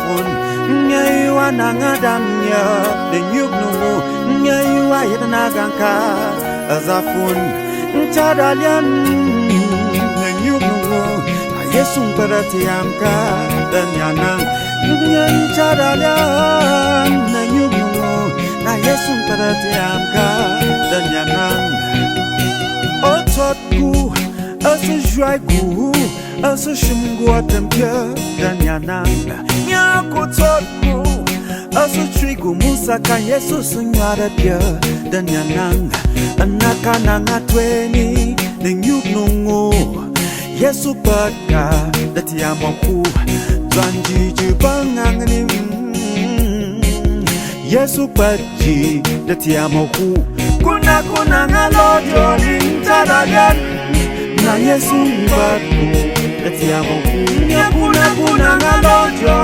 azafun nyaiwa nangadamnya denyuk nungu nyaiwa yednaganka azafun chadalian denyuk nungu Yesus perhatianka dan yanang nyai chadalian denyuk nungu Yesus perhatianka dan yanang ototku asujaiku asujimgua tempia dan yanang nyaku totku asutrigu musa kan Yesus nyara dia dan yanang anak-anak tweni nenyuk nungu Yesus baka datiamaku janji jibangangni Yesus baji datiamaku kuna ngalojo nintaragan na Yesus batu datiamaku kuna ngalojo